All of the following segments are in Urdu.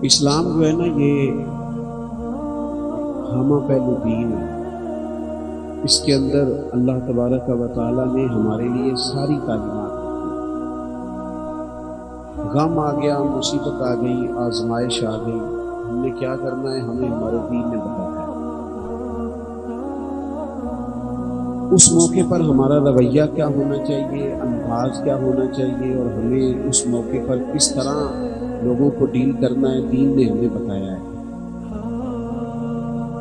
اسلام جو ہے نا یہ ہمہ پہلو دین ہے۔ اس کے اندر اللہ تبارک و تعالیٰ نے ہمارے لیے ساری تعلیمات رکھی۔ غم آ گیا، مصیبت آ گئی، آزمائش آ گئی، ہم نے کیا کرنا ہے ہمیں ہمارے دین نے بتایا ہے۔ اس موقع پر ہمارا رویہ کیا ہونا چاہیے، انداز کیا ہونا چاہیے، اور ہمیں اس موقع پر کس طرح لوگوں کو ڈیل کرنا ہے، دین نے ہمیں بتایا ہے۔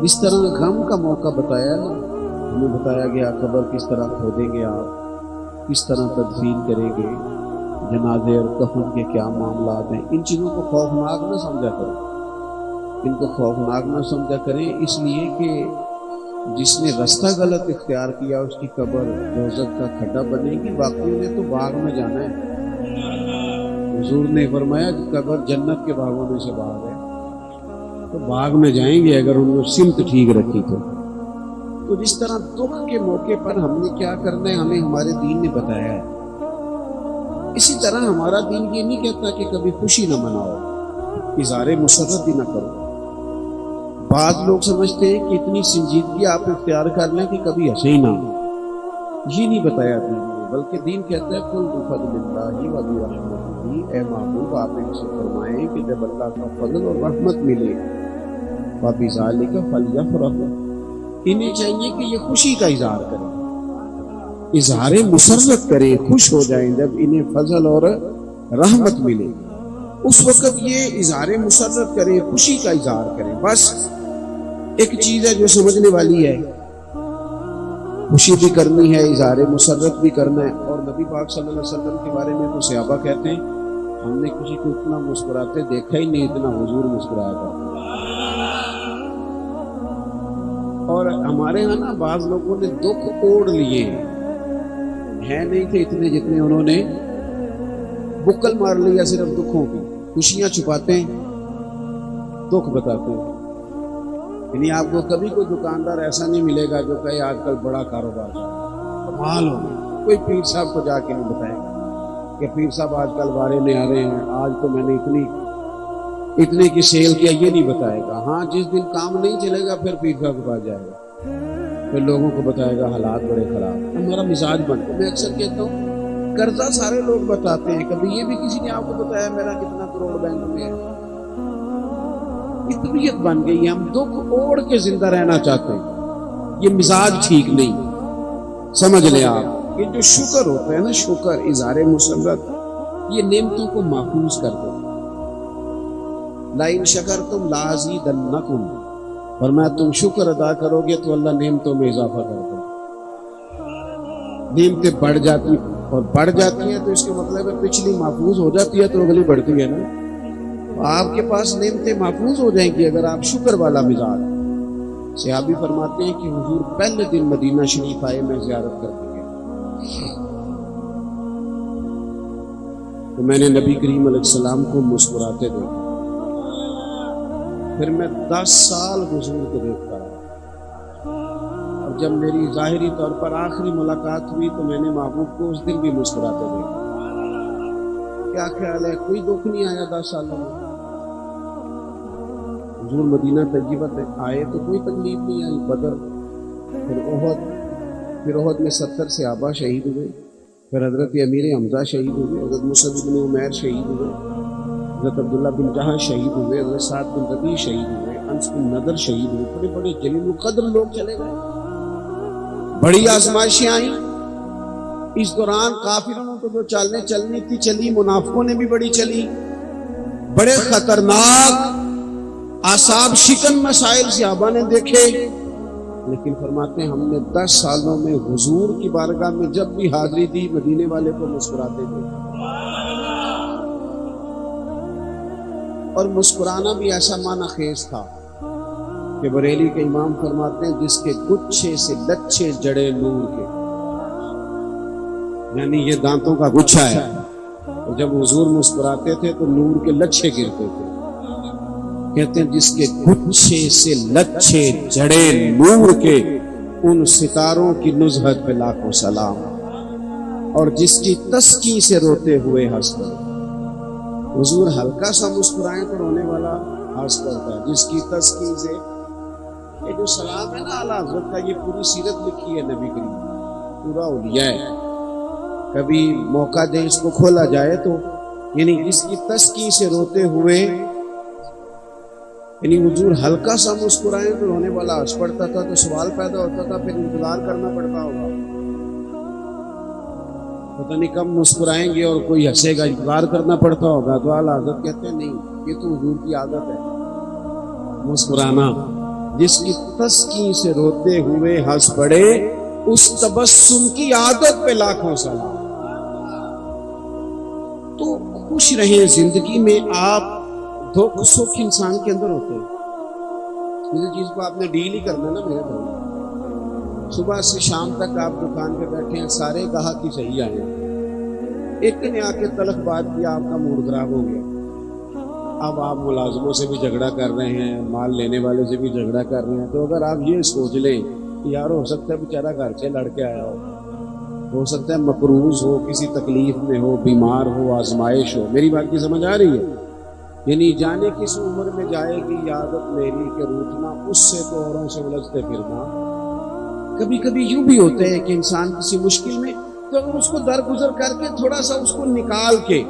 جس طرح غم کا موقع بتایا نا، ہمیں بتایا گیا قبر کس طرح کھودیں گے، آپ کس طرح تدفین کریں گے، جنازے اور کفن کے کیا معاملات ہیں۔ ان چیزوں کو خوفناک نہ سمجھا کریں، ان کو خوفناک نہ سمجھا کریں، اس لیے کہ جس نے رستہ غلط اختیار کیا اس کی قبر دوزخ کا کھڈا بنے گی، باقیوں نے تو باغ میں جانا ہے۔ حضور نے فرمایا کہ قبر جنت کے باغوں میں سے باغ ہے، تو باغ میں جائیں گے اگر انہوں نے سمت ٹھیک رکھی تو جس طرح دکھ کے موقع پر ہم نے کیا کرنا ہے ہمیں ہمارے دین نے بتایا ہے، اسی طرح ہمارا دین یہ نہیں کہتا کہ کبھی خوشی نہ مناؤ، اظہار مسرت بھی نہ کرو۔ بعض لوگ سمجھتے ہیں کہ اتنی سنجیدگی آپ اختیار کر لیں کہ کبھی ہنسے ہی نہ ہو، یہ نہیں بتایا دین نے، بلکہ دین کہتا ہے قل بفضل اللہ وبرحمتہ، اے محبوب آپ ان سے فرمائیں کہ جب اللہ کا فضل اور رحمت ملے فبذالک فلیفرحوا، انہیں چاہیے کہ یہ خوشی کا اظہار کریں، اظہار مسرت کریں، خوش ہو جائیں جب انہیں فضل اور رحمت ملے، اس وقت یہ اظہار مسرت کریں، خوشی کا اظہار کریں۔ بس ایک چیز ہے جو سمجھنے والی ہے، خوشی بھی کرنی ہے، اظہار مسرت بھی کرنا ہے۔ اور نبی پاک صلی اللہ علیہ وسلم کے بارے میں تو صحابہ کہتے ہیں ہم نے کسی کو اتنا مسکراتے دیکھا ہی نہیں اتنا حضور مسکرایا کرتے۔ اور ہمارے ہاں نا بعض لوگوں نے دکھ اوڑھ لیے ہیں نہیں تھے اتنے جتنے انہوں نے بکل مار لیا صرف دکھوں کی، خوشیاں چھپاتے ہیں، دکھ بتاتے ہیں۔ یعنی آپ کو کبھی کوئی دکاندار ایسا نہیں ملے گا جو کہے آج کل بڑا کاروبار کمال ہو گیا، کوئی پیر صاحب کو جا کے نہیں بتائے گا کہ پیر صاحب آج کل بارے میں آ رہے ہیں، آج تو میں نے اتنے کی سیل کیا، یہ نہیں بتائے گا۔ ہاں جس دن کام نہیں چلے گا پھر پیر صاحب کے پاس جائے گا، پھر لوگوں کو بتائے گا حالات بڑے خراب۔ ہمارا مزاج بنتا ہے، میں اکثر کہتا ہوں قرضہ سارے لوگ بتاتے ہیں، کبھی یہ بھی کسی نے آپ کو بتایا میرا کتنا کروڑ بینک میں ہے؟ طبیعت بن گئی ہے، ہم دکھ اوڑھ کے زندہ رہنا چاہتے ہیں، یہ مزاج ٹھیک نہیں۔ سمجھ لیں آپ، یہ جو شکر ہوتا ہے نا، شکر اظہار مسرت، یہ نعمتوں کو محفوظ کر دو۔ لئن شکرتم لازیدنکم، فرمایا تم شکر ادا کرو گے تو اللہ نعمتوں میں اضافہ کر دو۔ نعمتیں بڑھ جاتی اور بڑھ جاتی ہیں تو اس کے مطلب ہے پچھلی محفوظ ہو جاتی ہے تو اگلی بڑھتی ہے نا، آپ کے پاس نعمتیں محفوظ ہو جائیں گی اگر آپ شکر والا مزاج۔ صحابی فرماتے ہیں کہ حضور پہلے دن مدینہ شریف آئے، میں زیارت کر کے گیا تو میں نے نبی کریم علیہ السلام کو مسکراتے دیکھا، پھر میں 10 سال حضور کو دیکھتا رہا، اور جب میری ظاہری طور پر آخری ملاقات ہوئی تو میں نے محبوب کو اس دن بھی مسکراتے دیکھا۔ کیا خیال ہے کوئی دکھ نہیں آیا 10 سالوں میں؟ حضور مدینہ طیبہ آئے تو کوئی تکلیف نہیں آئی۔ بدر، پھر احد میں 70 صحابہ شہید ہوئے، پھر حضرت امیر حمزہ شہید ہوئے، حضرت مصعب بن عمیر شہید ہوئے، حضرت عبداللہ بن جہش شہید ہوئے، حضرت سعد بن ربیع شہید ہوئے، انس بن نضر شہید ہوئے، بڑے بڑے جلیل القدر لوگ چلے گئے، بڑی آزمائشیں آئیں۔ اس دوران کافروں کو جو چلنی تھی چلی، منافقوں نے بھی بڑی چلی، بڑے خطرناک اعصاب شکن مسائل صحابہ نے دیکھے، لیکن فرماتے ہیں ہم نے 10 سالوں میں حضور کی بارگاہ میں جب بھی حاضری دی مدینے والے کو مسکراتے تھے۔ اور مسکرانا بھی ایسا معنی خیز تھا کہ بریلی کے امام فرماتے ہیں جس کے گچھے سے لچھے جڑے نور کے، یعنی یہ دانتوں کا گچھا ہے، اور جب حضور مسکراتے تھے تو نور کے لچھے گرتے تھے۔ کہتے ہیں جس کے گچھے سے لچھے جڑے نور کے، ان ستاروں کی نزہت پہ لاکھوں سلام، اور جس کی تسکی سے روتے ہوئے ہنستے۔ حضور ہلکا سا مسکرائیں تو رونے والا ہنس پڑتا ہے. جس کی تسکین سے یہ جو سلام ہے نا اعلیٰ حضرت کا، یہ پوری سیرت لکھی ہے نبی کریم، پورا اولیاء ہے. کبھی موقع دے اس کو کھولا جائے تو یعنی جس کی تسکین سے روتے ہوئے، یعنی حضور ہلکا سا مسکرائیں تو رونے والا ہنس پڑتا تھا. تو سوال پیدا ہوتا تھا پھر انتظار کرنا پڑتا ہوگا، پتہ نہیں کب مسکرائیں گے اور کوئی ہنسے گا، انتظار کرنا پڑتا ہوگا. تو اعلیٰ حضرت کہتے ہیں نہیں، یہ تو حضور کی عادت ہے مسکرانا. جس کی تسکین سے روتے ہوئے ہنس پڑے، اس تبسم کی عادت پہ لاکھوں سلام. تو خوش رہیں زندگی میں. آپ دکھ سکھ انسان کے اندر ہوتے ہیں، کسی چیز کو آپ نے ڈیل ہی کرنا نا میرے بھائی. صبح سے شام تک آپ دکان پہ بیٹھے ہیں، سارے گاہک ہی صحیح آئے ہیں، ایک نے آ کے تلخ بات کیا، آپ کا موڈ خراب ہو گیا. اب آپ ملازموں سے بھی جھگڑا کر رہے ہیں، مال لینے والے سے بھی جھگڑا کر رہے ہیں. تو اگر آپ یہ سوچ لیں کہ یار ہو سکتا ہے بیچارہ گھر سے لڑ کے آیا ہو سکتا ہے مقروض ہو، کسی تکلیف میں ہو، بیمار ہو، آزمائش ہو. میری بات کی سمجھ آ رہی ہے؟ یعنی جانے کس عمر میں جائے گی عادت میری کہ روٹنا، اس سے تو اوروں سے الجھتے پھرنا. کبھی کبھی یوں بھی ہوتا ہے کہ انسان کسی مشکل میں، تو اگر اس کو درگزر کر کے تھوڑا سا اس کو نکال کے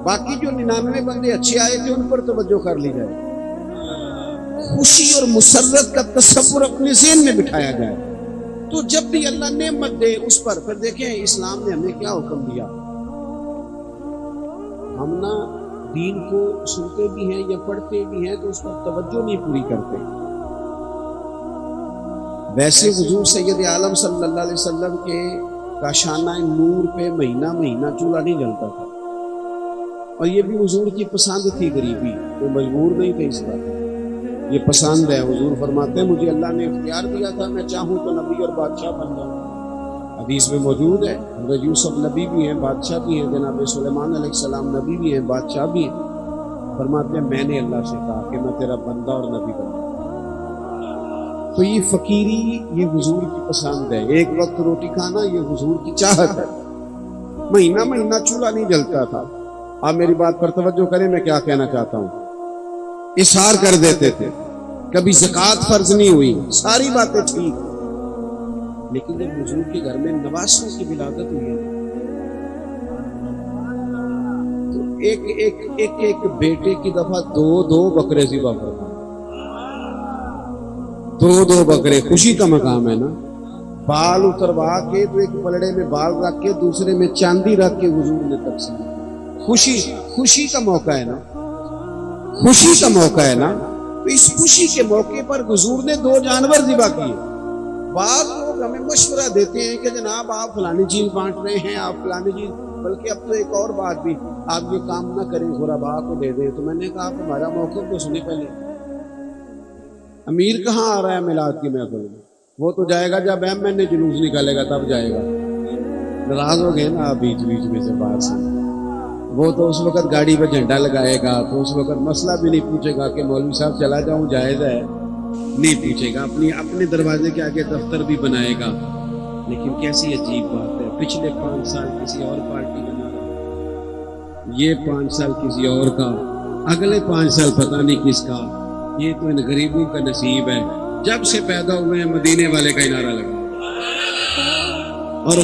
باقی جو 99 بندے اچھے آئے تھے ان پر توجہ کر لی جائے، خوشی اور مسرت کا تصور اپنے ذہن میں بٹھایا جائے، تو جب بھی اللہ نعمت دے اس پر. پھر دیکھیں اسلام نے ہمیں کیا حکم دیا. ہم نا دین کو سنتے بھی ہیں یا پڑھتے بھی ہیں تو اس پر توجہ نہیں پوری کرتے. ویسے حضور سید عالم صلی اللہ علیہ وسلم کے کاشانہ نور پہ مہینہ مہینہ چولہا نہیں جلتا تھا، اور یہ بھی حضور کی پسند تھی. غریبی کوئی مجبور نہیں تھے اس بات، یہ پسند ہے. حضور فرماتے ہیں مجھے اللہ نے اختیار دیا تھا، میں چاہوں تو نبی اور بادشاہ بن جاؤں. حدیث میں موجود ہے حضرت یوسف نبی بھی ہیں، بادشاہ بھی ہیں، جناب سلیمان علیہ السلام نبی بھی ہیں، بادشاہ بھی ہیں. فرماتے ہیں میں نے اللہ سے کہا کہ میں تیرا بندہ اور نبی بنوں. تو یہ فقیری یہ حضور کی پسند ہے، ایک وقت روٹی کھانا یہ حضور کی چاہت ہے. مہینہ مہینہ چولہا نہیں جلتا تھا. آپ میری بات پر توجہ کریں، میں کیا کہنا چاہتا ہوں. اصرار کر دیتے تھے، کبھی زکوٰۃ فرض نہیں ہوئی، ساری باتیں ٹھیک، لیکن جب حضور کے گھر میں نواسوں کی ولادت ہوئی ہے تو ایک بیٹے کی دفعہ دو بکرے ذبح فرمائے، دو بکرے. خوشی کا مقام ہے نا. بال اتروا کے تو ایک پلڑے میں بال رکھ کے دوسرے میں چاندی رکھ کے حضور نے تقسیم. خوشی کا موقع ہے نا، خوشی کا موقع ہے نا. تو اس خوشی کے موقع پر حضور نے 2 جانور ذبح کیے. بعض لوگ ہمیں مشورہ دیتے ہیں کہ جناب آپ فلانی چیز بانٹ رہے ہیں، آپ فلانی چیز، بلکہ اب تو ایک اور بات بھی، آپ یہ کام نہ کریں، غرباء کو دے دیں. تو میں نے کہا آپ ہمارا موقف تو سنیں پہلے. امیر کہاں آ رہا ہے میلاد کی محفل میں؟ وہ تو جائے گا جب ایم نے جلوس نکالے گا تب جائے گا. ناراض ہو گئے نا بیچ میں سے باہر سے. وہ تو اس وقت گاڑی پہ جھنڈا لگائے گا، تو اس وقت مسئلہ بھی نہیں پوچھے گا کہ مولوی صاحب چلا جاؤں جائز ہے، نہیں پوچھے گا. اپنے دروازے کے آگے دفتر بھی بنائے گا. لیکن کیسی عجیب بات ہے، پچھلے 5 سال کسی اور پارٹی کا نعرہ، یہ 5 سال کسی اور کا، اگلے 5 سال پتہ نہیں کس کا. یہ تو ان غریبوں کا نصیب ہے، جب سے پیدا ہوئے ہیں مدینے والے کا ہی نعرہ لگا. اور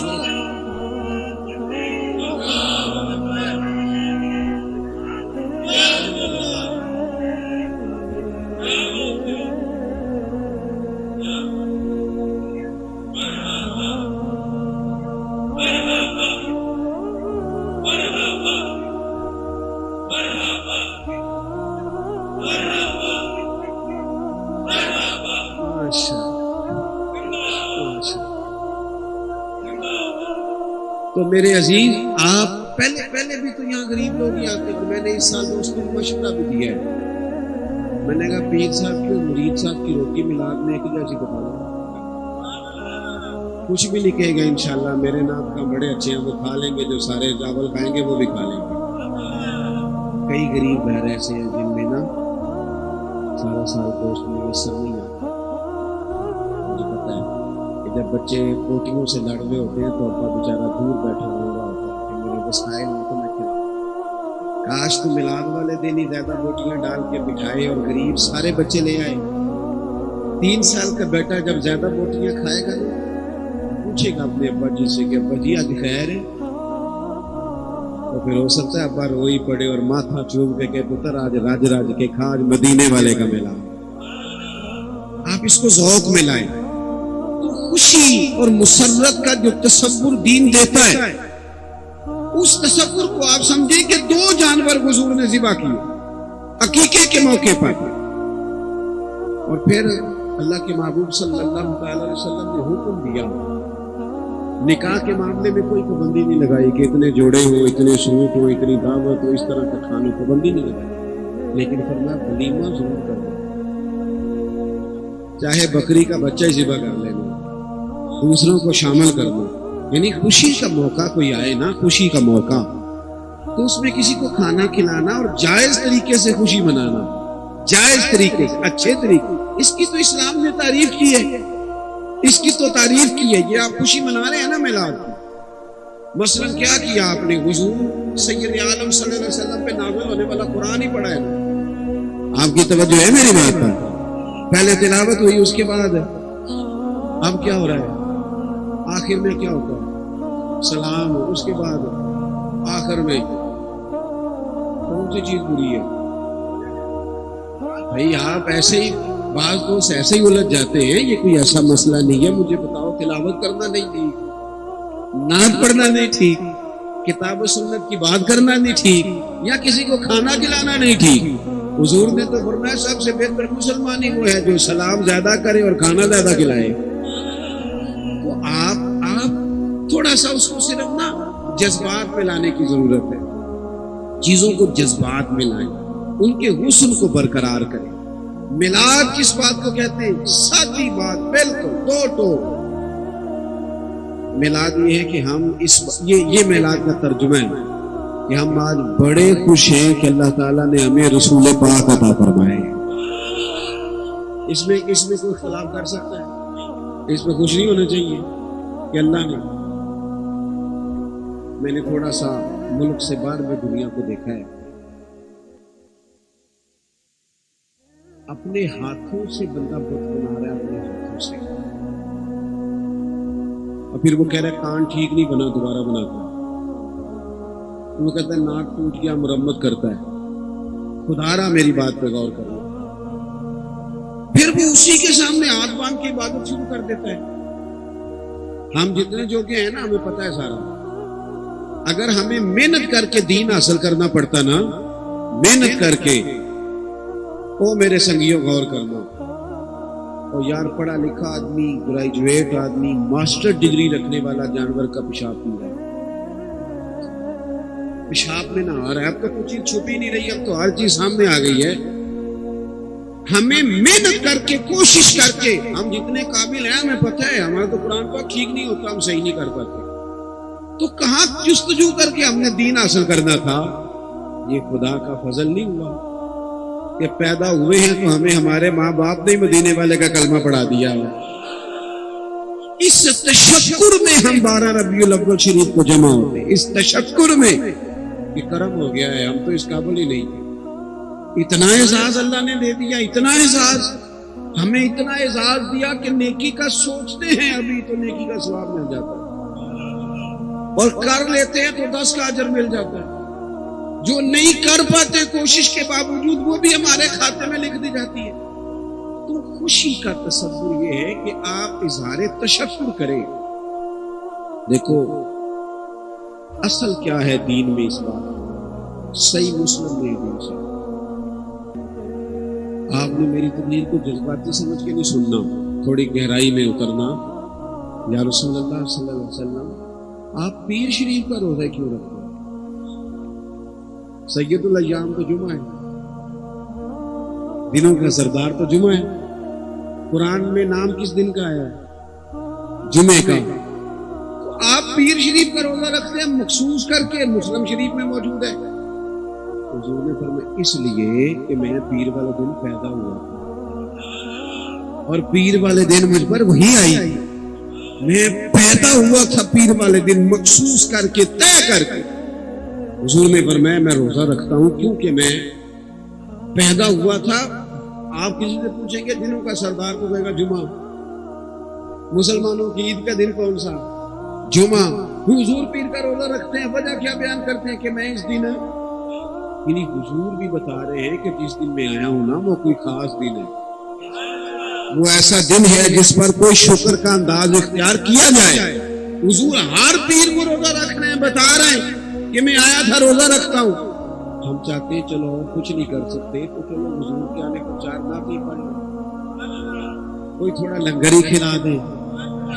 تو میرے عزیز، آپ پہلے بھی تو یہاں غریب لوگ ہی آتے ہیں. میں نے اس سال دوستوں کو مشورہ بھی دیا ہے. میں نے کہا پیر صاحب کی مرید صاحب کی روٹی میلاد میں ایک جیسی بتا دو، کچھ بھی نہیں کہے گا انشاءاللہ. میرے نام کا بڑے اچھے ہیں، وہ کھا لیں گے، جو سارے چاول کھائیں گے وہ بھی کھا لیں گے. کئی غریب گھر ایسے ہیں جن میں نا سارا سال گوشت میسر نہیں آتا. مجھے پتا ہے کہ جب بچے پوٹیوں سے لڑ رہے ہوتے ہیں تو ابا بیچارہ دور بیٹھا ہو رہا ہوتا ہے کہ میرے وسائل میں تو میں آج تو میلاد والے دن ہی زیادہ بوٹیاں ڈال کے بٹھائے اور غریب سارے بچے لے آئے. 3 سال کا بیٹا جب زیادہ بوٹیاں کھائے گا پوچھے گا اپنے ابا جی سے کہ ابا جی آج خیر ہے, تو پھر ہو سکتا ہے ابا روئی پڑے اور ماتھا چوم کے کہ پتر آج راج راج کے کھا, آج مدینے والے کا میلہ. آپ اس کو ذوق میں لائیں. تو خوشی اور مسرت کا جو تصور دین دیتا ہے, اس تصور کو آپ سمجھیں کہ 2 جانور حضور نے ذبح کیے عقیقے کے موقع پر, اور پھر اللہ کے محبوب صلی اللہ علیہ وسلم نے حکم دیا. نکاح کے معاملے میں کوئی پابندی نہیں لگائی کہ اتنے جوڑے ہوں, اتنے سوٹ ہوں, اتنی دعوت ہو, اس طرح کا کھانے, پابندی نہیں لگائی. لیکن فرمایا ولیمہ ضرور کرنا, چاہے بکری کا بچہ ہی ذبح کر لینا, دوسروں کو شامل کرنا. یعنی خوشی کا موقع کوئی آئے نا, خوشی کا موقع, تو اس میں کسی کو کھانا کھلانا اور جائز طریقے سے خوشی منانا, جائز طریقے سے, اچھے طریقے. اس کی تو اسلام نے تعریف کی ہے, اس کی تو تعریف کی ہے. یہ آپ خوشی منا رہے ہیں نا میلاد کی. مثلا کیا کیا آپ نے؟ حضور سید عالم صلی اللہ علیہ وسلم پہ نازل ہونے والا قرآن ہی پڑھا ہے نا. آپ کی توجہ ہے میری بات پر؟ پہلے تلاوت ہوئی, اس کے بعد اب کیا ہو رہا ہے؟ آخر میں کیا ہوتا ہے؟ سلام. اس کے بعد آخر میں کون سی چیز بری ہے؟ بھائی آپ ایسے ہی, بعض دوست ایسے ہی الجھ جاتے ہیں. یہ کوئی ایسا مسئلہ نہیں ہے. مجھے بتاؤ تلاوت کرنا نہیں ٹھیک, نعت پڑھنا نہیں ٹھیک, کتاب و سنت کی بات کرنا نہیں ٹھیک, یا کسی کو کھانا کھلانا نہیں ٹھیک. حضور نے تو فرمایا سب سے بہتر مسلمان ہی وہ ہے جو سلام زیادہ کرے اور کھانا زیادہ کھلائے. تو آپ تھوڑا سا اس کو صرف نا جذبات میں لانے کی ضرورت ہے. چیزوں کو جذبات میں لائیں, ان کے حسن کو برقرار کریں. میلاد کس بات کو کہتے ہیں؟ سادی بات, بالکل دو. میلاد یہ ہے کہ ہم یہ میلاد کا ترجمہ ہے کہ ہم آج بڑے خوش ہیں کہ اللہ تعالیٰ نے ہمیں رسول پاک عطا فرمائے. اس میں کوئی خلاف کر سکتا ہے؟ اس میں خوش نہیں ہونا چاہیے کہ اللہ نے. میں نے تھوڑا سا ملک سے باہر میں دنیا کو دیکھا ہے, اپنے ہاتھوں سے بندہ بت بنا رہا ہے, اپنے ہاتھوں سے, اور پھر وہ کہہ رہا ہے کان ٹھیک نہیں بنا, دوبارہ بناتا ہے. وہ کہتا ہے ناک ٹوٹ گیا, مرمت کرتا ہے. خدا را میری بات پہ غور کرنا. پھر وہ اسی کے سامنے ہاتھ باندھ کے عبادت شروع کر دیتا ہے. ہم جتنے جو کہ ہیں نا, ہمیں پتہ ہے سارا. اگر ہمیں محنت کر کے دین حاصل کرنا پڑتا نا, محنت کر کے, او میرے سنگیوں غور کرنا, اور یار پڑھا لکھا آدمی, گریجویٹ آدمی, ماسٹر ڈگری رکھنے والا جانور کا پیشاب پی رہا ہے, پیشاب میں نہ آ رہا ہے. اب تو کچھ چیز چھپی نہیں رہی, اب تو ہر چیز سامنے آ گئی ہے. ہمیں محنت کر کے, کوشش کر کے, ہم جتنے قابل ہیں ہمیں پتہ ہے ہمارا تو قرآن پاک ٹھیک نہیں ہوتا, ہم صحیح نہیں کر پاتے. تو کہاں جستجو کر کے ہم نے دین حاصل کرنا تھا؟ یہ خدا کا فضل نہیں ہوا کہ پیدا ہوئے ہیں تو ہمیں ہمارے ماں باپ نے مدینے والے کا کلمہ پڑھا دیا. اس تشکر میں ہم 12 ربیع الاول شریف کو جمع ہوتے, اس تشکر میں کہ کرم ہو گیا ہے, ہم تو اس قابل ہی نہیں. اتنا اعزاز اللہ نے دے دیا, اتنا اعزاز, ہمیں اتنا اعزاز دیا کہ نیکی کا سوچتے ہیں ابھی تو نیکی کا ثواب مل جاتا ہے, اور کر لیتے ہیں تو 10 کا اجر مل جاتا ہے. جو نہیں کر پاتے کوشش کے باوجود, وہ بھی ہمارے کھاتے میں لکھ دی جاتی ہے. تو خوشی کا تصور یہ ہے کہ آپ اظہار تشکر کریں. دیکھو اصل کیا ہے دین میں, اس بات صحیح مسلم میں دین سے. آپ نے میری تقریر کو جذباتی سمجھ کے نہیں سننا, تھوڑی گہرائی میں اترنا. یا رسول اللہ صلی اللہ علیہ وسلم, آپ پیر شریف کا روزہ کیوں رکھتے ہیں؟ سید الایام تو جمعہ ہے, دنوں کا سردار تو جمعہ ہے. قرآن میں نام کس دن کا آیا ہے؟ جمعے کا. تو آپ پیر شریف کا روزہ رکھتے ہیں مخصوص کر کے, مسلم شریف میں موجود ہے. حضور نے فرمایا اس لیے کہ میں پیر والے دن پیدا ہوا اور پیر والے دن مجھ پر وہی آئی. میں پیدا ہوا تھا پیر والے دن مخصوص کر کے, طے کر کے. حضور نے فرمایا میں روزہ رکھتا ہوں کیونکہ میں پیدا ہوا تھا. آپ کسی سے پوچھیں گے دنوں کا سردار کو کہے گا جمعہ. مسلمانوں کی عید کا دن کون سا؟ جمعہ. حضور پیر کا روزہ رکھتے ہیں، وجہ کیا بیان کرتے ہیں کہ میں اس دن یعنی حضور بھی بتا رہے ہیں کہ جس دن میں آیا ہوں نا وہ کوئی خاص دن ہے، وہ ایسا دن ہے جس پر کوئی شکر کا انداز اختیار کیا جائے. حضور ہر پیر کو روزہ رکھنا ہے بتا رہے ہیں کہ میں آیا تھا روزہ رکھتا ہوں. ہم چاہتے ہیں چلو کچھ نہیں کر سکتے تو چلو حضور کے آنے کو 4 نافلے پڑھ لیں، کوئی تھوڑا لنگر ہی کھلا دیں.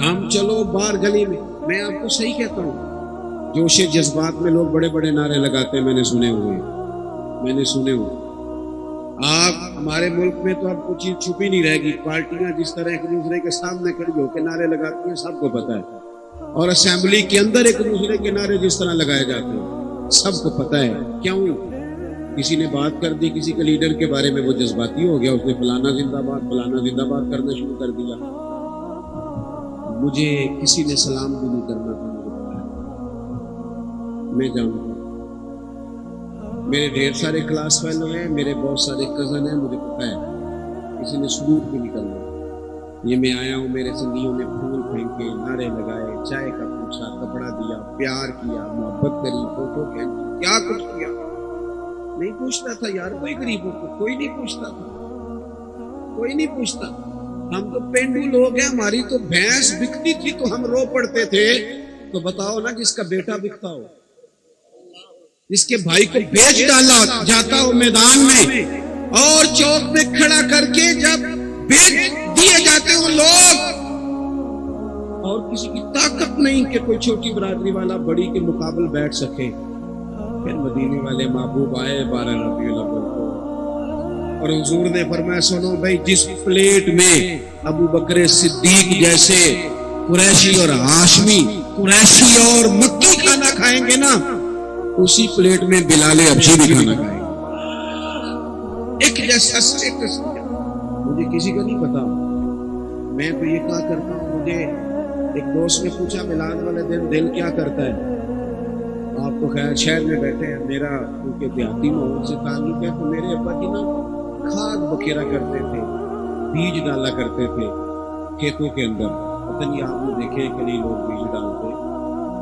ہم چلو باہر گلی میں آپ کو صحیح کہتا ہوں، جوش جذبات میں لوگ بڑے بڑے نعرے لگاتے ہیں، میں نے سنے ہوئے. آپ ہمارے ملک میں تو اب کچھ چیز چھپی نہیں رہے گی. پارٹیاں جس طرح ایک دوسرے کے سامنے کھڑی ہو کے نعرے لگاتی ہیں سب کو پتہ ہے، اور اسمبلی کے اندر ایک دوسرے کے نعرے جس طرح لگائے جاتے ہیں سب کو پتہ ہے. کیوں؟ کسی نے بات کر دی کسی کے لیڈر کے بارے میں، وہ جذباتی ہو گیا، اس نے فلانا زندہ باد کرنا شروع کر دیا. مجھے کسی نے سلام بھی نہیں کرنا تھا، میں جانتا ہوں. میرے ڈھیر سارے کلاس فیلو ہیں، میرے بہت سارے کزن ہیں، مجھے پتہ ہے کسی نے سلوک بھی نہیں کرنا. یہ میں آیا ہوں، میرے سنگیوں نے پھول پھینکے، نعرے لگائے، چائے کا پوچھا، کپڑا دیا، پیار کیا، محبت کری، فوٹو کھینچی، کیا کچھ کیا. نہیں پوچھتا تھا یار کوئی غریبوں کو، کوئی نہیں پوچھتا تھا، کوئی نہیں پوچھتا. ہم تو پینڈو لوگ ہیں، ہماری تو بھینس بکتی تھی تو ہم رو پڑتے تھے. تو بتاؤ نا جس کا بیٹا بکتا ہو، جس کے بھائی کو بیچ ڈالا جاتا ہو میدان میں، اور چوک میں کھڑا کر کے جب بیچ دیے جاتے ہو لوگ، اور کسی کی طاقت نہیں کہ کوئی چھوٹی برادری والا بڑی کے مقابل بیٹھ سکے. پھر مدینے والے محبوب آئے 12 ربیع الاول کو، اور حضور نے فرمایا سنو بھائی، جس پلیٹ میں ابو بکر صدیق جیسے قریشی اور ہاشمی، قریشی اور مکی کھانا کھائیں گے نا، اسی پلیٹ میں بلال حبشی بھی کھانا کھائیں گے. ایک جیسا سٹیٹس. مجھے کسی کا نہیں پتا، میں تو یہ کہا کرتا ہوں. مجھے ایک دوست نے پوچھا میلاد والے دن دل کیا کرتا ہے؟ آپ تو خیر شہر میں بیٹھے ہیں، میرا کیونکہ دیہاتی ماحول سے تعلق ہے، تو میرے ابا جی نا کھاد بکھیرا کرتے تھے، بیج ڈالا کرتے تھے کھیتوں کے اندر. پتہ نہیں آپ نے دیکھے کہ نہیں لوگ بیج ڈالتے.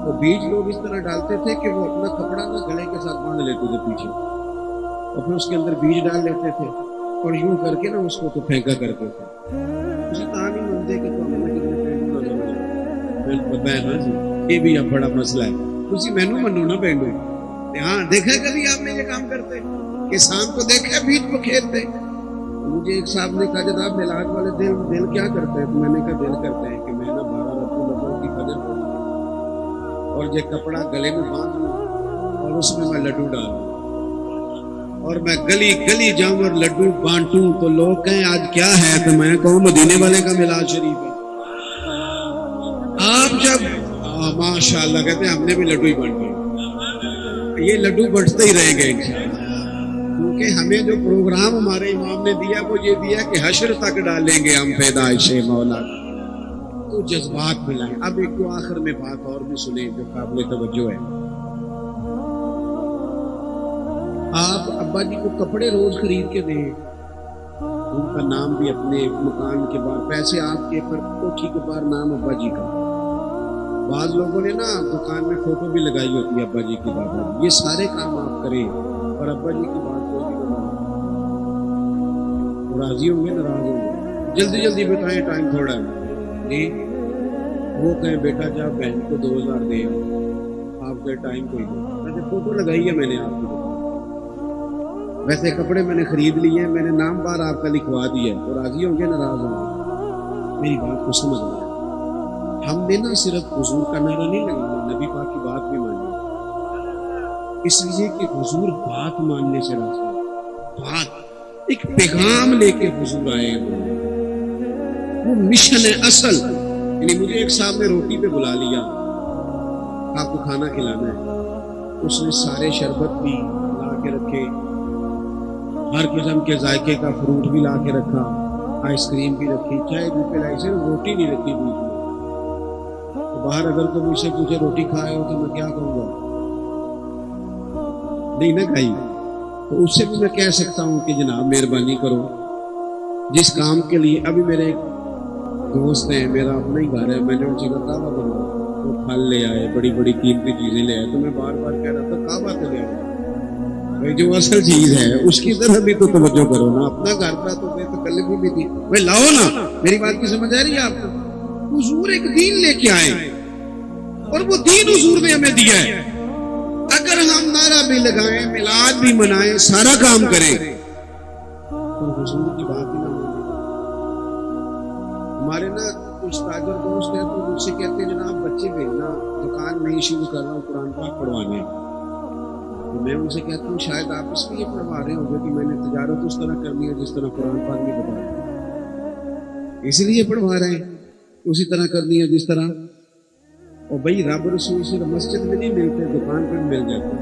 تو بیج لوگ اس طرح ڈالتے تھے کہ وہ اپنا کپڑا نا گلے کے ساتھ باندھ لیتے تھے پیچھے، اور پھر اس کے اندر بیج ڈال لیتے تھے، اور یوں کر کے نا اس کو تو پھینکا کرتے تھے. اسی کہانی مانتے کہ تو ہمیں پتہ ہے نا جی، یہ بھی اب بڑا مسئلہ ہے. اسی مینو منو نا پینڈو. ہاں دیکھا کبھی آپ نے یہ کام کرتے کسان کو دیکھا بیج کو کھیلتے. مجھے ایک صاحب نے کہا جناب میلاد والے دل کیا کرتے ہیں؟ تو میں نے کہا دل کرتے ہیں کہ میں نا 12 ربیع الاول کی قدر کروں اور یہ کپڑا گلے میں باندھ لوں اور اس میں لڈو ڈالوں اور میں گلی گلی جاؤں اور لڈو بانٹوں. تو لوگ کہیں آج کیا ہے؟ تو میں کہوں مدینے والے کا میلاد شریف ہے. آپ جب ماشاءاللہ کہتے ہیں ہم نے بھی لڈو ہی بانٹے، یہ لڈو بٹتے ہی رہیں گے انشاءاللہ، کیونکہ ہمیں جو پروگرام ہمارے امام نے دیا وہ یہ دیا کہ حشر تک ڈالیں گے ہم پیدائش مولا. تو جذبات ملائیں. اب ایک دو آخر میں بات اور بھی سنیں جو قابل توجہ ہے. آپ ابا جی کو کپڑے روز خرید کے دیں، ان کا نام بھی اپنے مکان کے باہر، پیسے آپ کے پر کوٹھی کے باہر نام ابا جی کا. بعض لوگوں نے نا دکان میں فوٹو بھی لگائی ہوتی ہے ابا جی کی، بابا جی. یہ سارے کام آپ کریں اور ابا جی کی بات کوئی بھی راضی ہوں گے، ناراض ہوں گے. جلدی جلدی بتائیں، ٹائم تھوڑا ہے جی. وہ کہیں بیٹا جا بہن کو 2000 دے، آپ کے ٹائم کوئی نہیں. ویسے فوٹو لگائی ہے میں نے آپ کی، ویسے کپڑے میں نے خرید لیے ہیں، میں نے نام بار آپ کا لکھوا دیا ہے. تو راضی ہوں گے، ناراض ہوں گے؟ میری بات کو سمجھ لیں. ہم نے نہ صرف حضور کا نعرہ نہیں لگانا، نبی پاک کی بات بھی ماننی، اس لیے کہ حضور بات ماننے سے راضی، بات ایک پیغام لے کے حضور آئے ہیں، وہ مشن ہے اصل. یعنی مجھے ایک صاحب نے روٹی پہ بلا لیا، آپ کو کھانا کھلانا ہے. اس نے سارے شربت بھی لا کے رکھے، ہر قسم کے ذائقے کا فروٹ بھی لا کے رکھا، آئس کریم بھی رکھی، چائے بھی پلائی، صرف روٹی نہیں رکھی بیچ میں. باہر اگر کوئی مجھ سے پوچھے روٹی کھائے ہو تو میں کیا کہوں گا؟ نہیں نہ کھائی تو اس سے بھی میں کہہ سکتا ہوں کہ جناب مہربانی کرو جس کام کے لیے ابھی میرے ایک دوست ہیں میرا اپنا ہی گھر ہے میں نے ان سے کہا کعبہ بنواؤ وہ پھل لے آئے بڑی بڑی قیمتی چیزیں لے آئے تو میں بار بار کہہ رہا تھا کعبہ تو لے آئے بھائی جو اصل چیز ہے اس کی طرف بھی تو توجہ کرو نا اپنا گھر کا تو بے تکلفی بھی تھی بھائی لاؤ نا میری بات کی سمجھ آ رہی ہے آپ کو حضور ایک دین لے کے آئے اور وہ دین حضور نے ہمیں دیا ہے اگر ہم نعرہ بھی لگائیں میلاد بھی منائیں سارا کام کریں تو حضور کی بات ہی نہ مانیں ہمارے نا کچھ تاجر دوست ہیں تو مجھ سے کہتے ہیں جناب بچے بھیجنا دکان میں ہی شروع کر رہا ہوں قرآن پاک پڑھوانے تو میں ان سے کہتا ہوں شاید آپ اس لیے پڑھوا رہے ہوں گے کہ میں نے تجارت اس طرح کرنی ہے جس طرح قرآن پاک میں بتایا اس لیے پڑھوا رہے ہیں اسی طرح کرنی ہے جس طرح اور بھائی رب رسول صرف مسجد میں نہیں ملتے دکان پہ بھی مل جاتے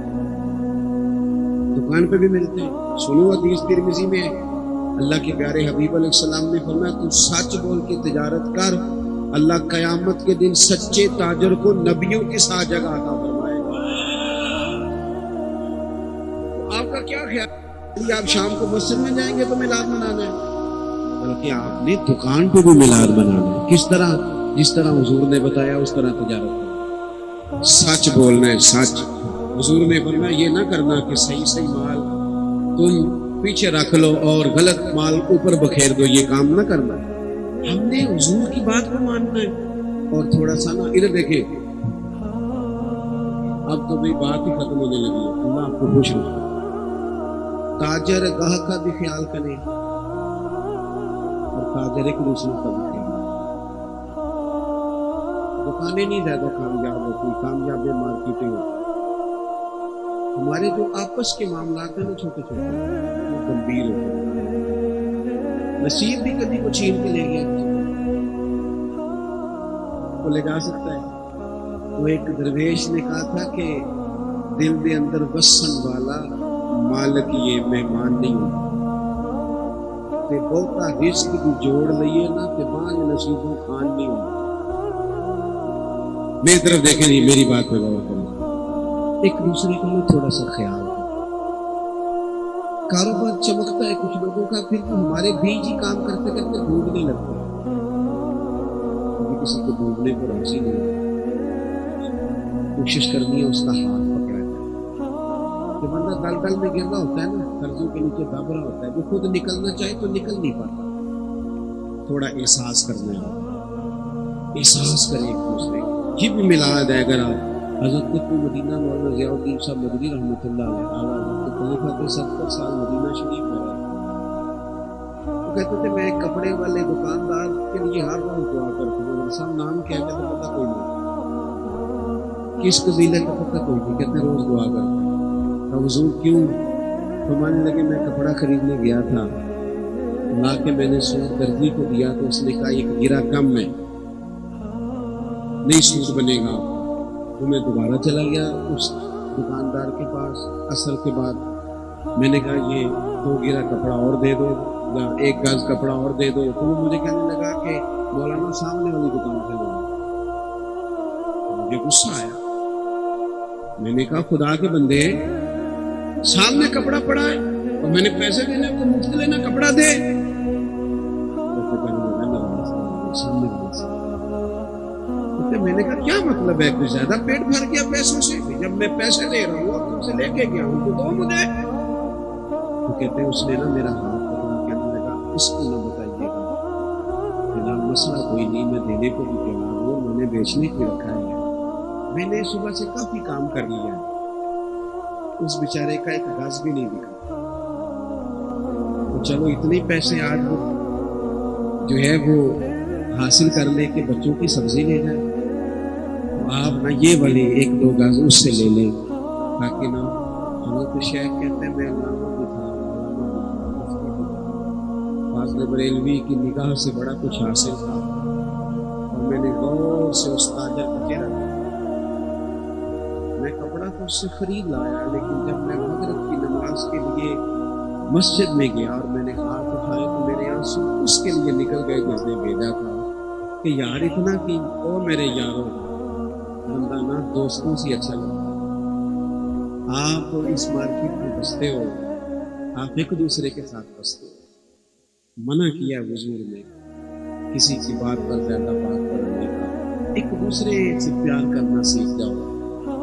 دکان پہ بھی ملتے سنو حدیث ترمذی میں اللہ کے پیارے حبیب علیہ السلام نے فرمایا تو سچ بول کے تجارت کر اللہ قیامت کے دن سچے تاجر کو نبیوں کے ساتھ جگہ عطا فرمائے گا آپ کا کیا خیال آپ شام کو مسجد میں جائیں گے تو میلاد منانا ہے بلکہ آپ نے دکان پہ بھی میلاد منانا ہے کس طرح جس طرح حضور نے بتایا اس طرح تجارت سچ بولنا ہے سچ حضور نے فرمایا یہ نہ کرنا کہ صحیح مال تم پیچھے رکھ لو اور غلط مال اوپر بکھیر دو یہ کام نہ کرنا ہم نے حضور کی بات کو ماننا ہے اور تھوڑا سا نا ادھر دیکھیں اب تو بھائی بات ہی ختم ہونے لگی ہے اللہ آپ کو خوش رکھے تاجر گاہک کا بھی خیال کرے اور تاجر ایک دوسرے کا بھی خیال دکانیں نہیں زیادہ کامیاب ہوتی کامیاب مارکیٹیں ہوتی ہمارے جو آپس کے معاملات ہیں وہ چھوٹے چھوٹے وہ گمبھیر ہوتے ہیں نصیب بھی کبھی کو چھین کے لے گیا وہ لے جا سکتا ہے وہ ایک درویش نے کہا تھا کہ دل دے اندر وسن والا مالک یہ مہمان نہیں ہوتا تے بہتا رزق بھی جوڑ لئیے نا تے بانج نصیبوں خان نہیں ہوتا میری طرف دیکھیں نہیں میری بات پہ غور کریں ایک دوسرے کو میں تھوڑا سا خیال کاروبار چمکتا ہے کچھ لوگوں کا پھر ہمارے بیچ ہی کام کرتے کرتے ڈوبنے لگتا ہے کسی کو ڈوبنے کو راضی نہیں کوشش کرنی ہے اس کا ہاتھ پکڑا جائے جو بندہ دل دل میں گر رہا ہوتا ہے نا قرضوں کے نیچے دب رہا ہوتا ہے وہ خود نکلنا چاہے تو نکل نہیں پاتا تھوڑا احساس کرنا ہے احساس کریں ایک دوسرے یہ بھی میلاد ہے اگر آپ حضرت قطب مدینہ مولانا ضیاء الدین صاحب مدنی رحمۃ اللہ علیہ اعلیٰ خلیفہ کے 70 سال مدینہ شریف میں رہے وہ کہتے تھے میں ایک کپڑے والے دکاندار کے لیے ہر روز دعا کرتا ہوں صاحب نام کیا کہتے پتہ کوئی نہیں کس قبیلے کا پتہ کوئی نہیں کہتے روز دعا کرتا ہوں حضور کیوں فرمانے لگے میں کپڑا خریدنے گیا تھا لا کے میں نے سوٹ درزی کو دیا تو اس نے کہا یہ گرا کم ہے نہیں سوٹ بنے گا تو میں دوبارہ چلا گیا اس دکاندار کے پاس عصر کے بعد میں نے کہا یہ 2 گرا کپڑا اور دے دو یا 1 گز کپڑا اور دے دو تو وہ مجھے کہنے لگا کہ مولانا سامنے والی دکان سے لو مجھے غصہ آیا میں نے کہا خدا کے بندے سامنے کپڑا پڑا ہے اور میں نے پیسے دینے کو مفت لینا کپڑا دے میں نے کہا کیا مطلب ہے کچھ زیادہ پیٹ بھر گیا پیسوں سے جب میں پیسے لے رہا ہوں اور تم سے لے کے گیا ہوں تو دو مجھے تو کہتے ہیں اس نے نا میرا ہاتھ پکڑا کہنے لگا اس کو نہ بتائیے گا جناب مسئلہ کوئی نہیں میں دینے کو بھی تیار ہوں میں نے بیچنے کو رکھا ہے میں نے صبح سے کافی کام کر لیا ہے اس بیچارے کا ایک گز بھی نہیں دکھا تو چلو اتنے پیسے آج وہ جو ہے وہ حاصل کر لے کہ بچوں کی سبزی لے جائے آپ نہ یہ والی 1-2 گز اس سے لے لیں تاکہ نہ حضرت شیخ کہتے ہیں میں علامہ بھی تھا فاضل بریلوی کی نگاہ سے بڑا کچھ حاصل تھا اور میں نے غور سے اس تاجر کو چہرہ میں کپڑا تو اس سے خرید لایا لیکن جب میں مغرب کی نماز کے لیے مسجد میں گیا اور میں نے ہاتھ اٹھائے تو میرے آنسو اس کے لیے نکل گئے جس نے بھیجا تھا کہ یار اتنا کی او میرے یاروں بندہ نا دوستوں سے اچھا لگتا آپ اس مارکیٹ میں بستے ہو, آپ ایک دوسرے کے ساتھ بستے ہو. منع کیا حضور نے کسی کی بات پر زیادہ بات کرنے کا. ایک دوسرے سے پیار کرنا سیکھ جاؤ,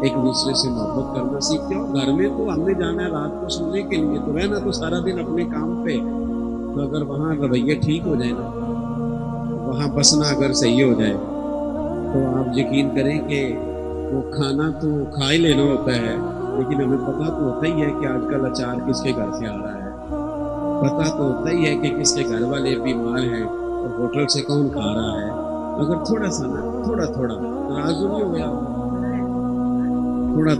ایک دوسرے سے محبت کرنا سیکھ جاؤ. گھر میں تو ہم نے جانا ہے رات کو سونے کے لیے, تو رہنا تو سارا دن اپنے کام پہ. تو اگر وہاں رویے ٹھیک ہو جائے نا, وہاں بسنا اگر صحیح ہو جائے, تو آپ یقین کریں کہ وہ کھانا تو کھا ہی لینا ہوتا ہے, لیکن ہمیں پتہ تو ہوتا ہی ہے کہ آج کل اچار کس کے گھر سے آ رہا ہے, پتہ تو ہوتا ہی ہے کہ کس کے گھر والے بیمار ہیں اور ہوٹل سے کون کھا رہا ہے. اگر تھوڑا سا نا, تھوڑا ناراض نہیں ہو گیا,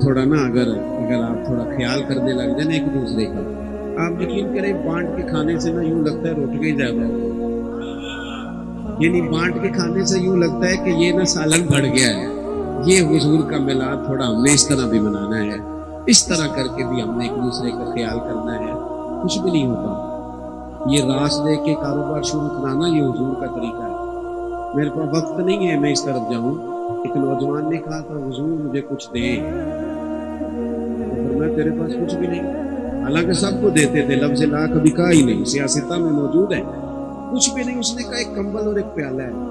تھوڑا نا اگر آپ تھوڑا خیال کرنے لگ جائیں ایک دوسرے کا, آپ یقین کریں بانٹ کے کھانے سے نا یوں لگتا ہے روٹ کے ہی زیادہ ہو, یعنی بانٹ کے کھانے سے یوں لگتا ہے کہ یہ نا سالن بڑھ گیا ہے. یہ حضور کا میلاد تھوڑا ہم نے اس طرح بھی منانا ہے, اس طرح کر کے بھی ہم نے ایک دوسرے کا خیال کرنا ہے. کچھ بھی نہیں ہوتا, یہ راس دے کے کاروبار شروع کرانا یہ حضور کا طریقہ ہے. میرے پاس وقت نہیں ہے میں اس طرف جاؤں. ایک نوجوان نے کہا تھا حضور مجھے کچھ دیں, میں تیرے پاس کچھ بھی نہیں. حالانکہ سب کو دیتے تھے, لفظ لا کبھی کہا ہی نہیں, سیاستہ میں موجود ہے, کچھ بھی نہیں. اس نے کہا ایک کمبل اور ایک پیالہ ہے.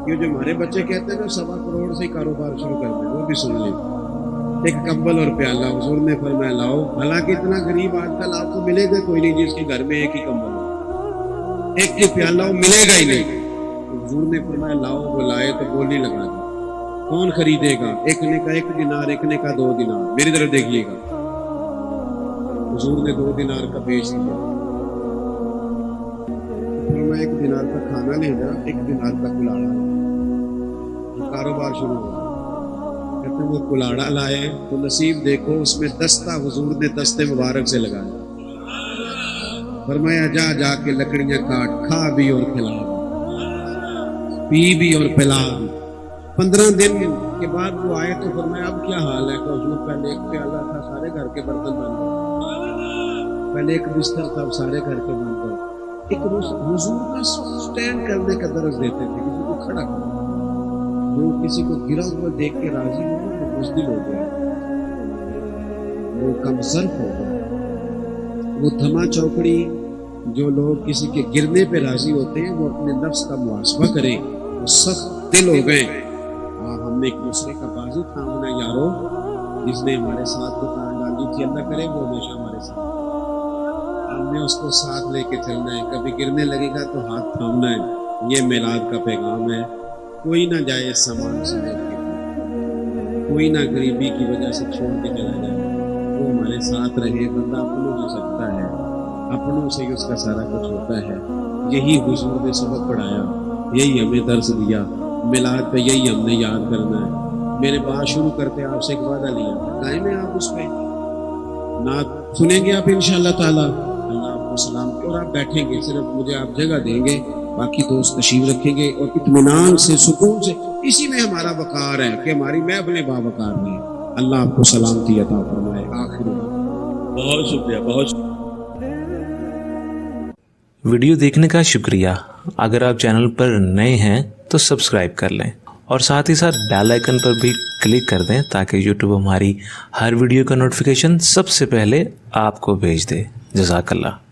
یہ جو ہمارے بچے کہتے ہیں نا 1.25 کروڑ سے کاروبار شروع کر دیں, وہ بھی سن لیں. ایک کمبل اور پیالہ, حضور نے فرمایا لاؤ. حالانکہ اتنا غریب آج کل آپ کو ملے گا کوئی نہیں جس کے گھر میں ایک ہی کمبل ہو, ایک ہی پیالہ ہو, ملے گا ہی نہیں. حضور نے فرمایا لاؤ. وہ لائے تو بولی لگا دی. کون خریدے گا؟ ایک نے کہا 1 دینار, ایک نے کہا 2 دینار. میری طرف دیکھیے گا. حضور نے 2 دینار کا بیچ دیا. فرمایا 1 دینار کا کھانا لے جا, 1 دینار کا کلاڑا. کاروبار شروع ہوا. کہتے وہ کلاڑا لائے تو نصیب دیکھو اس میں دستہ حضور نے دستے مبارک سے لگایا. فرمایا جا کے لکڑیاں کاٹ, کھا بھی اور کھلا بھی, پی بھی اور پلا بھی. 15 دن کے بعد وہ آئے تو فرمایا اب کیا حال ہے؟ کہ حضور پہلے ایک پیالہ تھا, سارے گھر کے برتن بن گئے. پہلے ایک بستر تھا, سارے گھر کے بن گئے. ایک حضور کا سٹینڈ کرنے کا درس دیتے تھے, کسی کو کھڑا کرنا. جو کسی کو گرا ہوا دیکھ کے راضی ہو گیا وہ بزدل ہو گیا, وہ کم ظرف ہو گیا. وہ دھما چوکڑی جو لوگ کسی کے گرنے پہ راضی ہوتے ہیں وہ اپنے نفس کا محاسبہ کریں, وہ سخت دل ہو گئے. ہم نے ایک دوسرے کا بازو تھامنا یارو, جس نے ہمارے ساتھ دکان ڈالی تھی اللہ کرے وہ ہمیشہ ہمارے ساتھ. ہم نے اس کو ساتھ لے کے چلنا ہے, کبھی گرنے لگے گا تو ہاتھ تھامنا ہے. یہ میلاد کا پیغام ہے. کوئی نہ جائے اس سامان سے لے کے, کوئی نہ غریبی کی وجہ سے چھوڑ کے چلا جائے, وہ ہمارے ساتھ رہے. بندہ اپنوں سے سکتا ہے, اپنوں سے ہی اس کا سارا کچھ ہوتا ہے. یہی حضور نے سبق پڑھایا, یہی ہمیں درس دیا. میلاد پہ یہی ہم نے یاد کرنا ہے. میرے بات شروع کرتے آپ سے ایک وعدہ لیا, قائم ہے آپ اس پہ؟ نعت سنیں گے آپ انشاءاللہ تعالیٰ. اللہ آپ کو سلام. اور آپ بیٹھیں گے, صرف مجھے آپ جگہ دیں گے, باقی دوست تشریف رکھیں گے. اور اطمینان سے, سکون سے, اسی میں ہمارا وقار ہے کہ ہماری محفلیں باوقار ہیں. اللہ آپ کو سلامتی عطا فرمائے. آخر بہت شکریہ, بہت شکریہ. ویڈیو دیکھنے کا شکریہ. اگر آپ چینل پر نئے ہیں تو سبسکرائب کر لیں اور ساتھ ہی ساتھ بیل آئیکن پر بھی کلک کر دیں تاکہ یوٹیوب ہماری ہر ویڈیو کا نوٹیفیکیشن سب سے پہلے آپ کو بھیج دے. جزاک اللہ.